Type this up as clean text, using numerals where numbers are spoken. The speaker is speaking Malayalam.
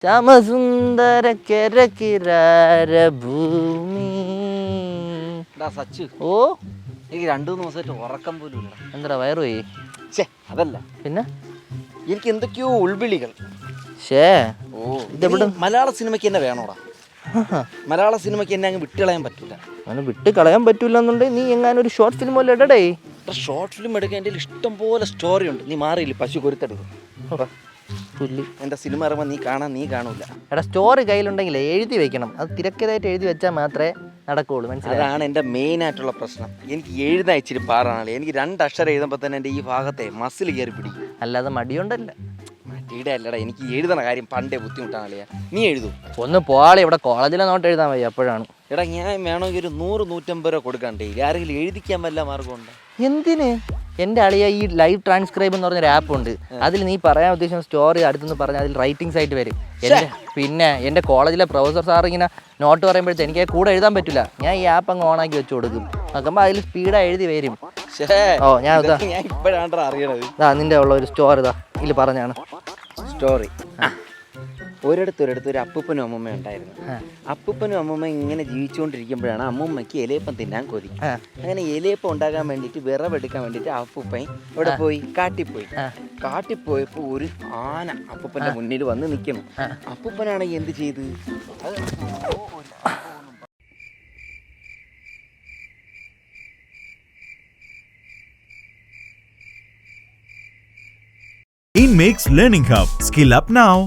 ശ്യാമസുന്ദര കിരകിരാര ഭൂമി. സച്ചു ഓ എനിക്ക് 2-3 ദിവസമായിട്ട് ഉറക്കം പോലും ഇല്ല. എന്താ വയറു പോയി? അതല്ല, പിന്നെ എനിക്ക് എന്തൊക്കെയോ ഉൾവിളികൾ. ഇതെവിടെ? മലയാള സിനിമയ്ക്ക് എന്നെ വേണോടാ. മലയാള സിനിമയ്ക്ക് എന്നെ അങ്ങ് വിട്ടുകളയാൻ പറ്റില്ല. അങ്ങനെ വിട്ട് കളയാൻ പറ്റൂല എന്നുണ്ടെങ്കിൽ നീ എങ്ങാനും ഒരു ഷോർട്ട് ഫിലിം പോലെ ഇടടേ. ഷോർട്ട് ഫിലിം എടുക്കാൻ എൻ്റെ ഇഷ്ടം പോലെ സ്റ്റോറി ഉണ്ട്. നീ മാറിയില്ല, പശു കൊരുത്തെടുക്കും. എൻ്റെ സിനിമ ഇറങ്ങുമ്പോൾ നീ കാണൂല. എടാ, സ്റ്റോറി കയ്യിലുണ്ടെങ്കിൽ എഴുതി വെക്കണം. അത് തിരക്കേതായിട്ട് എഴുതി വെച്ചാൽ മാത്രമേ നടക്കുകയുള്ളൂ. മനസ്സിലായി? അതാണ് എൻ്റെ മെയിൻ ആയിട്ടുള്ള പ്രശ്നം. എനിക്ക് എഴുതാൻ ഇച്ചിരി പാടാണല്ലേ. എനിക്ക് 2 അക്ഷരം എഴുതുമ്പോൾ തന്നെ എൻ്റെ ഈ ഭാഗത്തെ മസിൽ കയറി പിടിക്കും. അല്ലാതെ മടിയുണ്ടല്ല. മടിയുടെ അല്ലടാ, എനിക്ക് എഴുതണ കാര്യം പണ്ടേ ബുദ്ധിമുട്ടാണല്ലേ. നീ എഴുതൂ. ഒന്ന് പോളെ, ഇവിടെ കോളേജിലെ നോട്ട് എഴുതാൻ വയ്യ. അപ്പോഴാണ് എടാ, ഞാൻ വേണമെങ്കിൽ ഒരു 100-150 രൂപ കൊടുക്കണ്ടേ? ആരെങ്കിലും എഴുതിക്കാൻ വല്ല മാർഗമുണ്ടോ? എന്തിന്? എൻ്റെ അളിയ ഈ ലൈവ് ട്രാൻസ്ക്രൈബ് എന്ന് പറഞ്ഞൊരു ആപ്പ് ഉണ്ട്. അതിൽ നീ പറയാൻ ഉദ്ദേശിക്കുന്ന സ്റ്റോറി അടുത്തെന്ന് പറഞ്ഞാൽ അതിൽ റൈറ്റിംഗ്സ് ആയിട്ട് വരും. പിന്നെ എൻ്റെ കോളേജിലെ പ്രൊഫസർ സാർ ഇങ്ങനെ നോട്ട് പറയുമ്പോഴത്തെ എനിക്ക് കൂടെ എഴുതാൻ പറ്റില്ല. ഞാൻ ഈ ആപ്പ് അങ്ങ് ഓണാക്കി വെച്ച് കൊടുക്കും. നോക്കുമ്പോൾ അതിൽ സ്പീഡായി എഴുതി വരും. ഓ ഞാൻ ഇപ്പോഴാണ് അറിയണത്. നിന്റെ ഉള്ള ഒരു സ്റ്റോറി ഇതിൽ പറഞ്ഞാണ്. സ്റ്റോറി ഒരിടത്ത് ഒരു അപ്പൂപ്പനും അമ്മൂമ്മ ഉണ്ടായിരുന്നു. അപ്പൂപ്പനും അമ്മൂമ്മ ഇങ്ങനെ ജീവിച്ചുകൊണ്ടിരിക്കുമ്പോഴാണ് അമ്മൂമ്മയ്ക്ക് ഇലയപ്പം തിന്നാൻ കൊതി. അങ്ങനെ ഇലയപ്പം ഉണ്ടാക്കാൻ വേണ്ടിയിട്ട് വിറവെടുക്കാൻ വേണ്ടിയിട്ട് അപ്പൂപ്പൻ ഇവിടെ പോയി കാട്ടിപ്പോയപ്പോൾ ഒരു ആന അപ്പൂപ്പൻ്റെ മുന്നിൽ വന്ന് നിൽക്കണം. അപ്പൂപ്പനാണെങ്കിൽ എന്ത് ചെയ്ത് InMake's Learning Hub. Skill up now.